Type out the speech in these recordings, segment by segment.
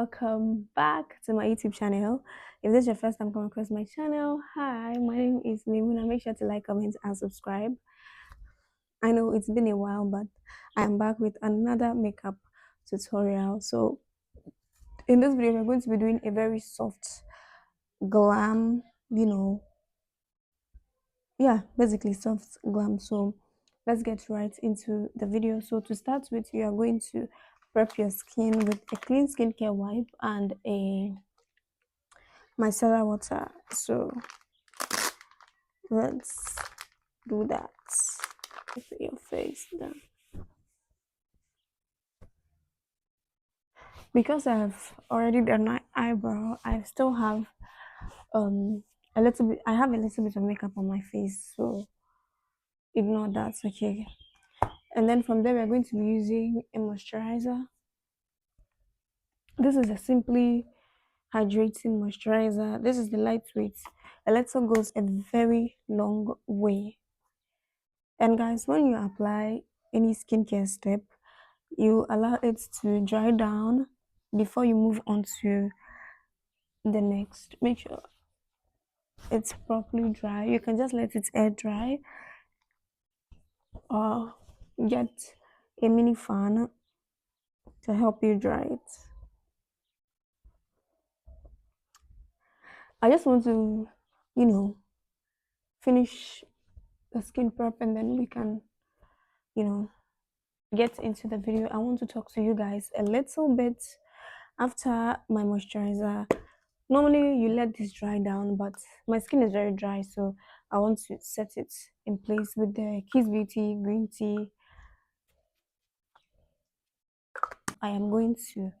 welcome back to my YouTube channel. If this is your first time coming across my channel, hi, my name is Maimuna. Make sure to like, comment, and subscribe. I know it's been a while, but I am back with another makeup tutorial. So in this video, we're going to be doing a very soft glam, basically soft glam. So let's get right into the video. So to start with, you are going to prep your skin with a clean skincare wipe and a micellar water. So let's do that. Put your face down. Because I've already done my eyebrow, I still have um a little bit. I have a little bit of makeup on my face, so ignore that. Okay. And then from there, we're going to be using a moisturizer. This is a simply hydrating moisturizer. This is the lightweight. A little goes a very long way. And guys, when you apply any skincare step, you allow it to dry down before you move on to the next. Make sure it's properly dry. You can just let it air dry or get a mini fan to help you dry it. I just want to, finish the skin prep and then we can, you know, get into the video. I want to talk to you guys a little bit after my moisturizer. Normally you let this dry down, but my skin is very dry, so I want to set it in place with the Kiss Beauty green tea. I am going to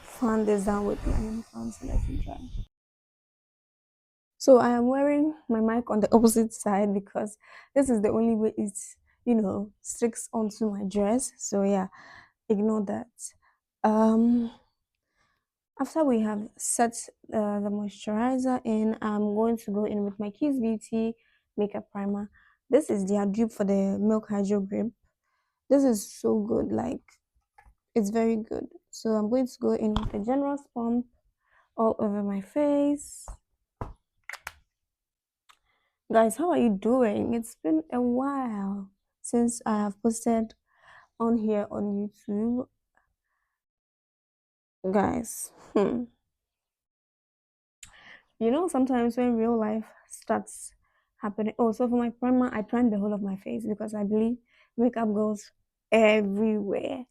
fan this down with my hand fan so let it dry. So I am wearing my mic on the opposite side because this is the only way it sticks onto my dress. So yeah, ignore that. um After we have set the moisturizer in, I'm going to go in with my Kiss Beauty makeup primer. This is their dupe for the Milk Hydro Grip. This is so good, like it's very good. So I'm going to go in with a generous pump all over my face. Guys, how are you doing? It's been a while since I have posted on here on YouTube. Guys, sometimes when real life starts happening. Oh, so for my primer, I primed the whole of my face because I believe makeup goes everywhere.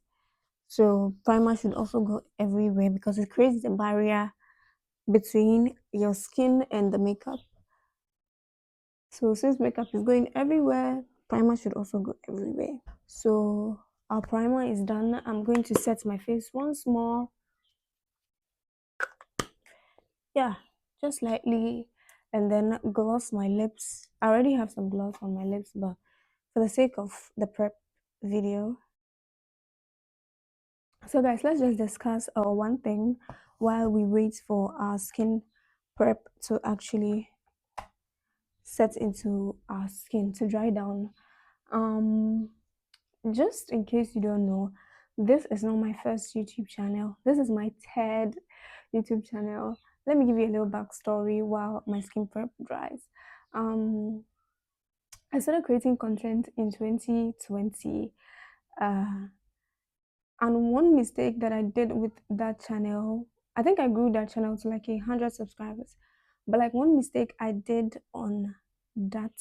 So primer should also go everywhere because it creates a barrier between your skin and the makeup. So since makeup is going everywhere, primer should also go everywhere. So our primer is done. I'm going to set my face once more. Yeah, just lightly, and then gloss my lips. I already have some gloss on my lips, but for the sake of the prep video. So guys, let's just discuss one thing while we wait for our skin prep to actually set into our skin to dry down. Um, just in case you don't know, this is not my first YouTube channel. This is my third YouTube channel. Let me give you a little backstory while my skin prep dries. I started creating content in 2020. And one mistake that I did with that channel, I think I grew that channel to like 100 subscribers. But like one mistake I did on that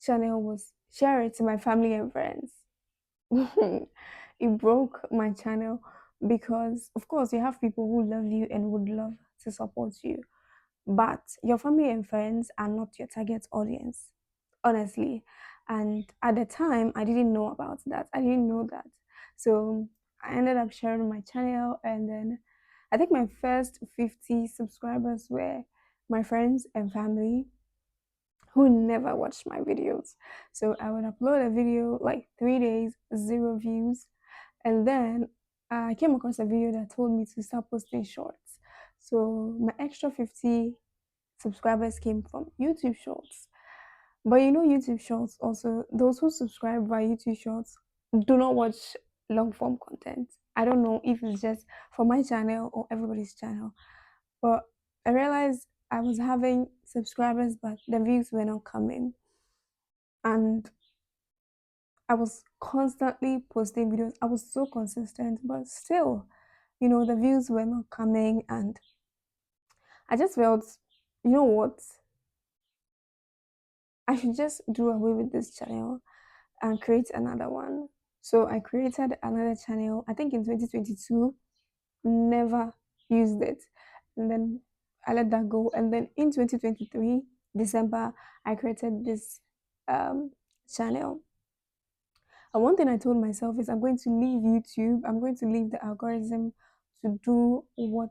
channel was share it to my family and friends. It broke my channel because of course you have people who love you and would love to support you, but your family and friends are not your target audience, honestly. And at the time I didn't know about that. I didn't know that. So I ended up sharing my channel, and then I think my first 50 subscribers were my friends and family who never watched my videos. So I would upload a video like 3 days, 0 views, and then I came across a video that told me to start posting shorts. So my extra 50 subscribers came from YouTube Shorts. But YouTube Shorts also, those who subscribe via YouTube Shorts do not watch long form content. I don't know if it's just for my channel or everybody's channel, but I realized I was having subscribers, but the views were not coming. And I was constantly posting videos. I was so consistent, but still, the views were not coming. And I just felt, you know what? I should just do away with this channel and create another one. So I created another channel, I think in 2022, never used it. And then I let that go. And then in 2023, December, I created this um, channel. And one thing I told myself is I'm going to leave YouTube, I'm going to leave the algorithm to do what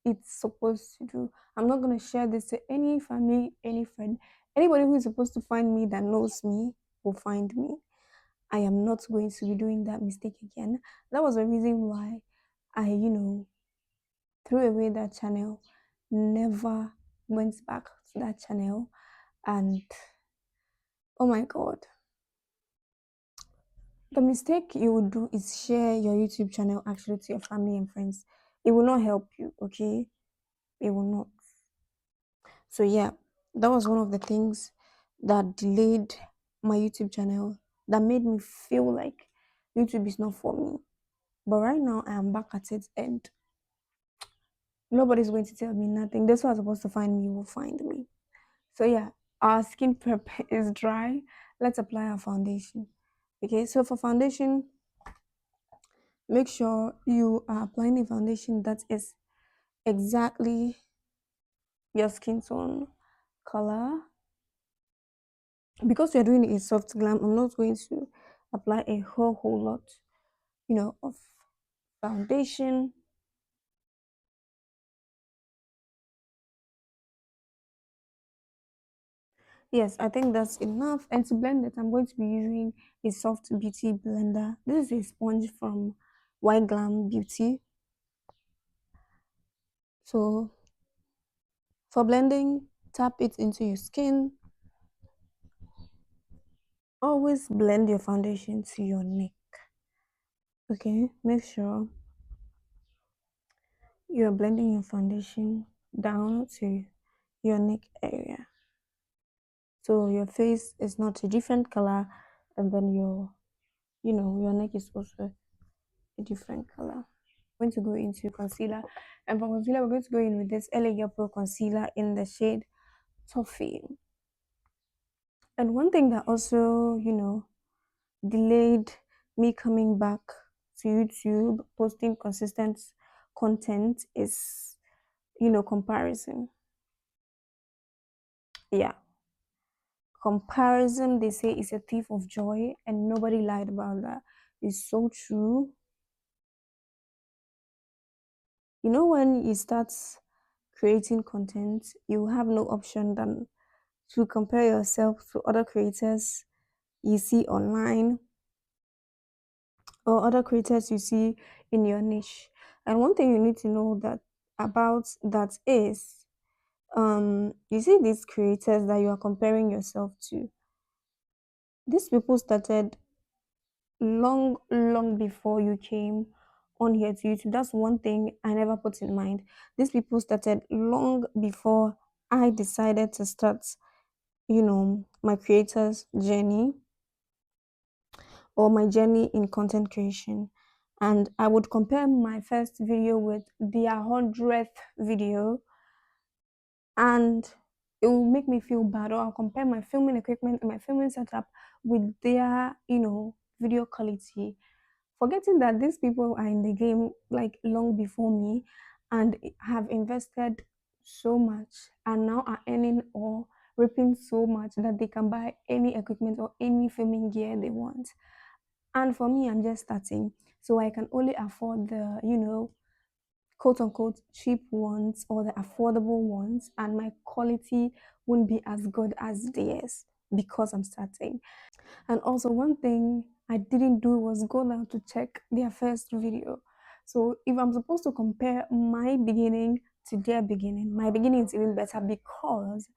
it's supposed to do. I'm not going to share this to any family, any friend. Anybody who is supposed to find me that knows me will find me. I am not going to be doing that mistake again. That was the reason why I, threw away that channel, never went back to that channel. And oh my God, the mistake you would do is share your YouTube channel actually to your family and friends. It will not help you, okay? It will not. So, yeah, that was one of the things that delayed my YouTube channel, that made me feel like YouTube is not for me. But right now, I am back at it, and nobody's going to tell me nothing. Those who are supposed to find me will find me. So, yeah, our skin prep is dry. Let's apply our foundation. Okay, so for foundation, make sure you are applying a foundation that is exactly your skin tone color. Because you're doing a soft glam, I'm not going to apply a whole lot, of foundation. Yes, I think that's enough. And to blend it, I'm going to be using a soft beauty blender. This is a sponge from White Glam Beauty. So for blending, tap it into your skin. Always blend your foundation to your neck. Okay, make sure you're blending your foundation down to your neck area. So your face is not a different color, and then your neck is also a different color. Going to go into concealer, and for concealer, we're going to go in with this LA Girl Pro concealer in the shade Toffee. And one thing that also, delayed me coming back to YouTube, posting consistent content is, comparison. Yeah. Comparison, they say, is a thief of joy, and nobody lied about that. It's so true. When you start creating content, you have no option than to compare yourself to other creators you see online, or other creators you see in your niche. And one thing you need to know that about that is, you see these creators that you are comparing yourself to. These people started long, long before you came on here to YouTube. That's one thing I never put in mind. These people started long before I decided to start, my creator's journey, or my journey in content creation. And I would compare my first video with their 100th video, and it will make me feel bad. Or I'll compare my filming equipment and my filming setup with their, video quality, forgetting that these people are in the game like long before me, and have invested so much, and now are earning or reaping so much that they can buy any equipment or any filming gear they want. And for me, I'm just starting, so I can only afford the, quote unquote cheap ones or the affordable ones, and my quality won't be as good as theirs because I'm starting. And also, one thing I didn't do was go down to check their first video. So if I'm supposed to compare my beginning to their beginning, my beginning is even better because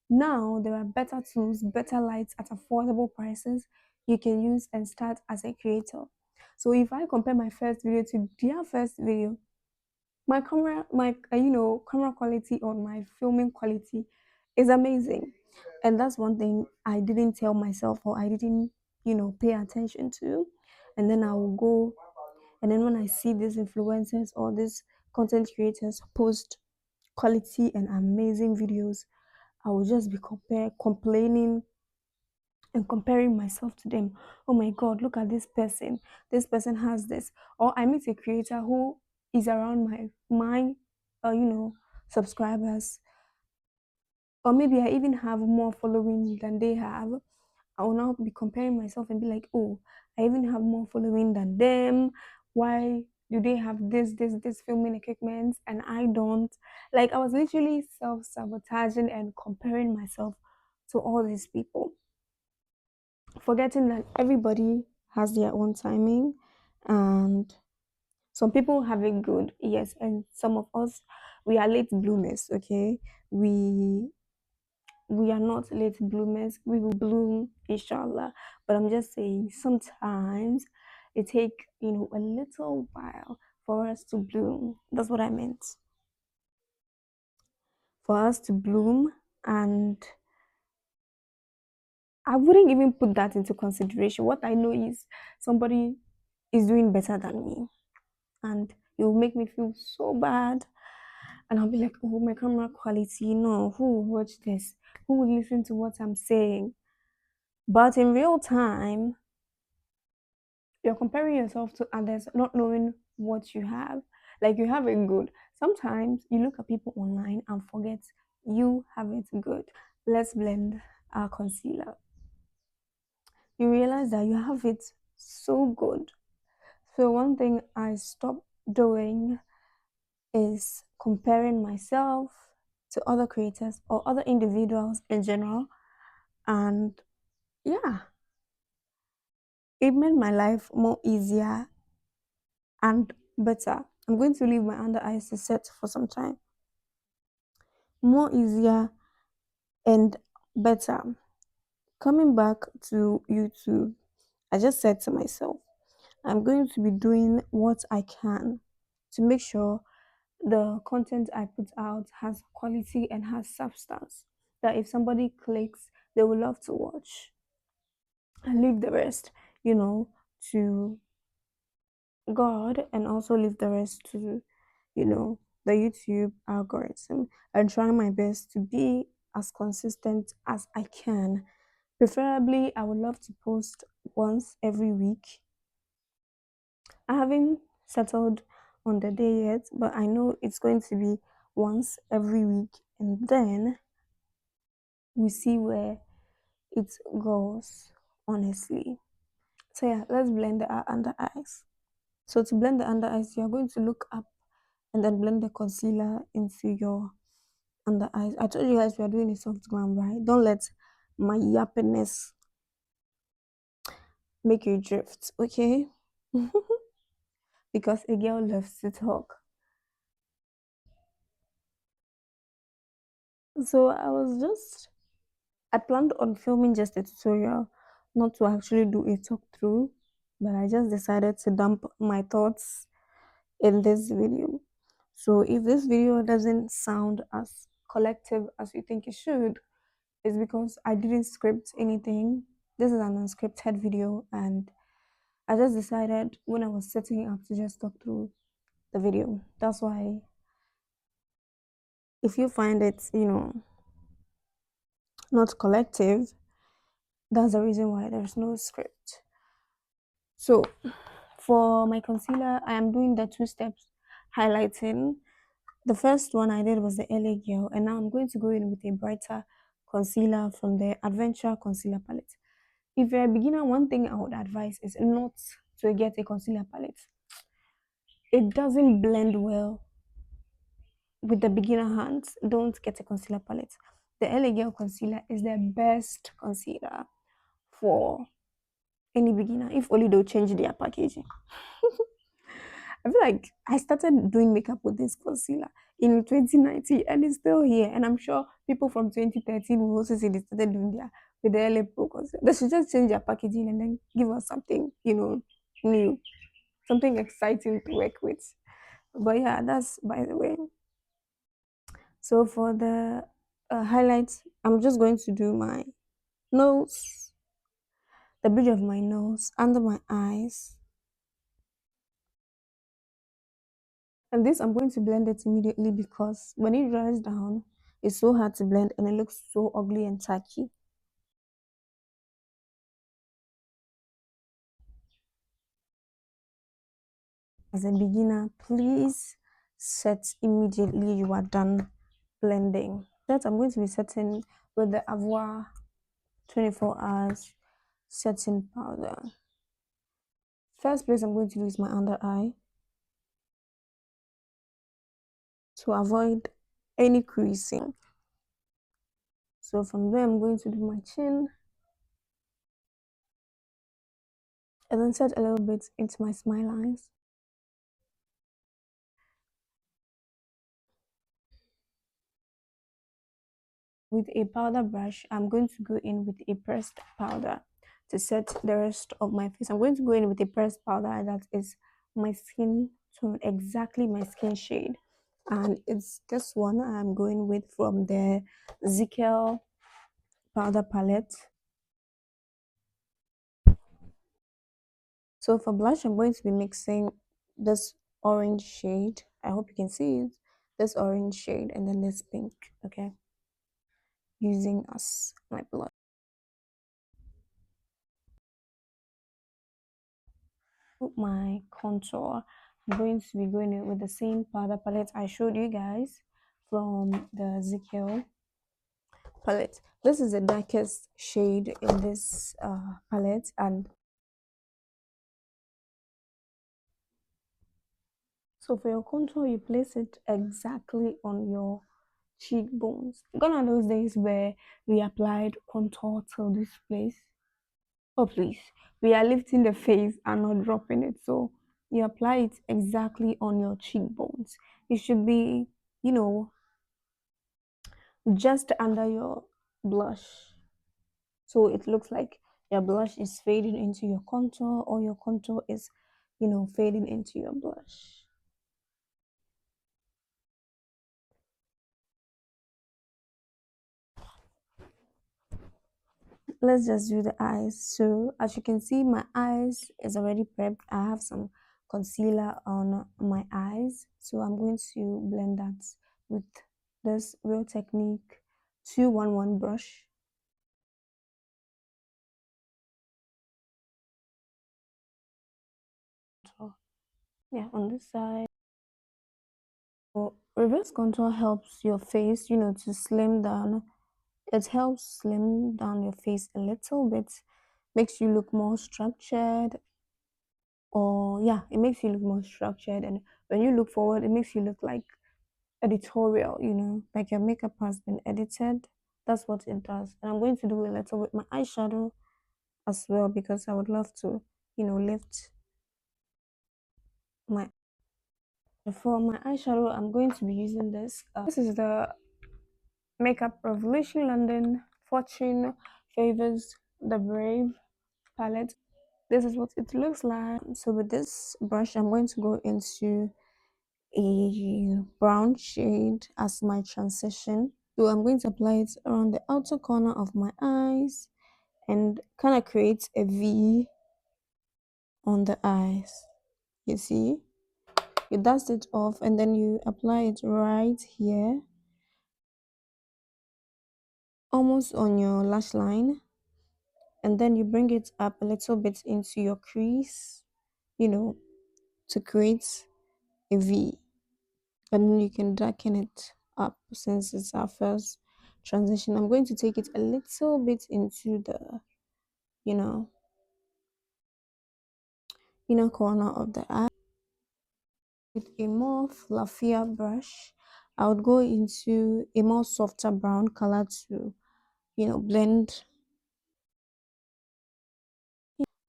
now there are better tools, better lights at affordable prices you can use and start as a creator. So if I compare my first video to their first video, my camera, my camera quality or my filming quality is amazing, and that's one thing I didn't tell myself or I didn't pay attention to. And then I will go, and then when I see these influencers or these content creators post quality and amazing videos, I will just be complaining and comparing myself to them. Oh my god, look at this person. This person has this. Or I meet a creator who is around my subscribers. Or maybe I even have more following than they have. I will now be comparing myself and be like, oh, I even have more following than them. Why do they have this filming equipment and I don't? Like I was literally self-sabotaging and comparing myself to all these people, forgetting that everybody has their own timing, and some people have it good, yes, and some of us, we are late bloomers. Okay, we we are not late bloomers, we will bloom inshallah. But I'm just saying sometimes it take a little while for us to bloom. That's what I meant, for us to bloom. And I wouldn't even put that into consideration. What I know is somebody is doing better than me, and it will make me feel so bad. And I'll be like, oh, my camera quality, no, who will watch this? Who will listen to what I'm saying? But in real time, you're comparing yourself to others, not knowing what you have. Like you have it good. Sometimes you look at people online and forget you have it good. Let's blend our concealer. You realize that you have it so good. So one thing I stopped doing is comparing myself to other creators or other individuals in general. And yeah, it made my life more easier and better. I'm going to leave my under eyes to set for some time. More easier and better. Coming back to YouTube, I just said to myself, I'm going to be doing what I can to make sure the content I put out has quality and has substance. That if somebody clicks, they will love to watch. And leave the rest, to God, and also leave the rest to, the YouTube algorithm, and try my best to be as consistent as I can. Preferably, I would love to post once every week. I haven't settled on the day yet, but I know it's going to be once every week, and then we see where it goes, honestly. So, yeah, let's blend the under eyes. So, to blend the under eyes, you're going to look up and then blend the concealer into your under eyes. I told you guys we are doing a soft glam, right? Don't let my yappiness make you drift, okay? Because a girl loves to talk. So I planned on filming just a tutorial, not to actually do a talk through, but I just decided to dump my thoughts in this video. So if this video doesn't sound as collective as you think it should, it's because I didn't script anything. This is an unscripted video, and I just decided when I was setting up to just talk through the video. That's why if you find it, not collective, that's the reason why there's no script. So for my concealer, I am doing the two steps highlighting. The first one I did was the LA Girl, and now I'm going to go in with a brighter concealer from the Adventure Concealer Palette. If you're a beginner, one thing I would advise is not to get a concealer palette. It doesn't blend well with the beginner hands. Don't get a concealer palette. The LA Girl concealer is the best concealer for any beginner, if only they'll change their packaging. I feel like I started doing makeup with this concealer in 2019 and it's still here. And I'm sure people from 2013 will also say they started doing their with the LA Pro concealer. They should just change their packaging and then give us something, new. something exciting to work with. But yeah, that's by the way. So for the highlights, I'm just going to do my nose, the bridge of my nose, under my eyes. And this, I'm going to blend it immediately because when it dries down, it's so hard to blend and it looks so ugly and tacky. As a beginner, please set immediately you are done blending. That I'm going to be setting with the Avoir 24 hours setting powder. First place I'm going to do is my under eye to avoid any creasing. So from there, I'm going to do my chin and then set a little bit into my smile lines. With a powder brush, I'm going to go in with a pressed powder to set the rest of my face. I'm going to go in with a pressed powder that is my skin tone, exactly my skin shade. And it's this one I'm going with from the Zickel powder palette. So for blush, I'm going to be mixing this orange shade. I hope you can see it. This orange shade and then this pink, okay? Using as my blush. My contour, I'm going to be going in with the same powder palette I showed you guys from the Zickel palette. This is the darkest shade in this palette, and so for your contour, you place it exactly on your cheekbones. Gone are those days where we applied contour till this place. Oh please, we are lifting the face and not dropping it. So you apply it exactly on your cheekbones. It should be, you know, just under your blush. So it looks like your blush is fading into your contour or your contour is, fading into your blush. Let's just do the eyes. So as you can see, my eyes is already prepped. I have some concealer on my eyes. So I'm going to blend that with this Real Technique 211 brush. So yeah, on this side. So reverse contour helps your face, to slim down. It helps slim down your face a little bit, makes you look more structured, or yeah, it makes you look more structured. And when you look forward, it makes you look like editorial, like your makeup has been edited. That's what it does. And I'm going to do a little with my eyeshadow as well because I would love to, lift my. For my eyeshadow, I'm going to be using this. This is the Makeup Revolution London Fortune Favors the Brave palette. This is what it looks like. So with this brush, I'm going to go into a brown shade as my transition. So I'm going to apply it around the outer corner of my eyes and kind of create a V on the eyes. You see? You dust it off and then you apply it right here, almost on your lash line. And then you bring it up a little bit into your crease, you know, to create a V. And then you can darken it up since it's our first transition. I'm going to take it a little bit into the, you know, inner corner of the eye. With a more fluffier brush, I would go into a more softer brown color to, blend.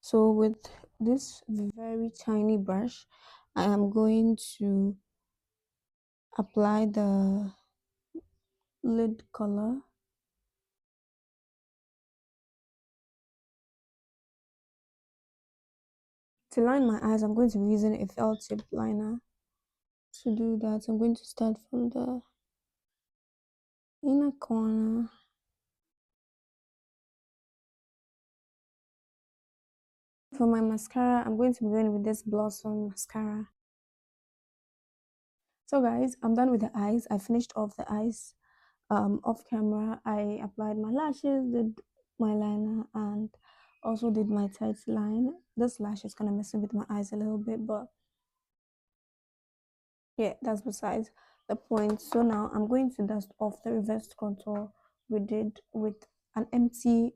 So with this very tiny brush, I am going to apply the lid color. To line my eyes, I'm going to be using a felt tip liner. To do that, I'm going to start from the inner corner. For my mascara, I'm going to be going with this Blossom mascara. So guys, I'm done with the eyes. I finished off the eyes off camera. I applied my lashes, did my liner, and also did my tight line. This lash is kind of messing with my eyes a little bit, but yeah, that's besides the point. So now I'm going to dust off the reversed contour we did with an empty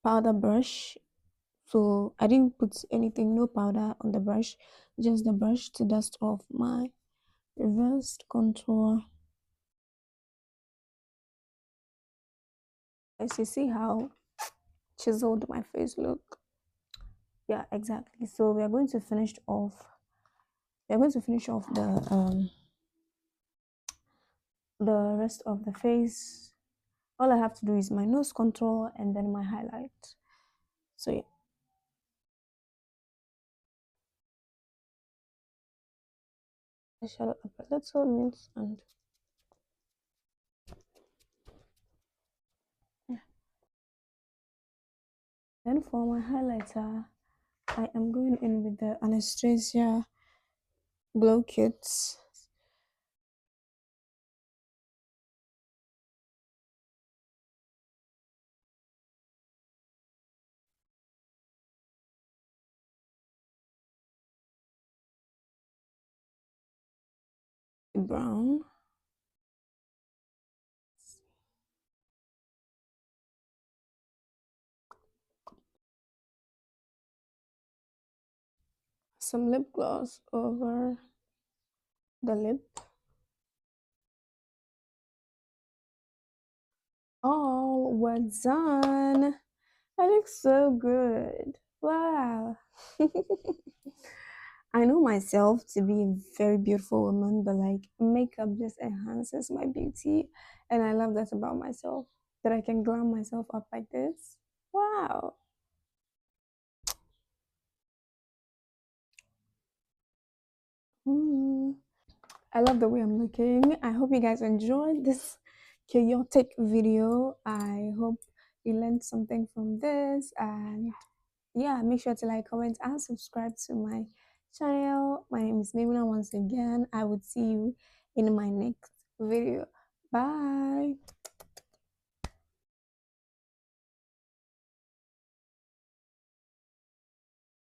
powder brush. So I didn't put anything, no powder on the brush, just the brush to dust off my reversed contour. As you see how chiseled my face look. Yeah, exactly. So we are going to finish off. We are going to finish off the rest of the face. All I have to do is my nose contour and then my highlight. So yeah. I shadow up a little mint and yeah. Then for my highlighter, I am going in with the Anastasia Glow Kits brown. Some lip gloss over the lip. Oh, we're done. That looks so good. Wow. I know myself to be a very beautiful woman, but like makeup just enhances my beauty. And I love that about myself, that I can glam myself up like this. Wow. Mm. I love the way I'm looking. I hope you guys enjoyed this chaotic video. I hope you learned something from this. And yeah, make sure to like, comment, and subscribe to my channel. My name is Maimuna once again. I would see you in my next video. Bye.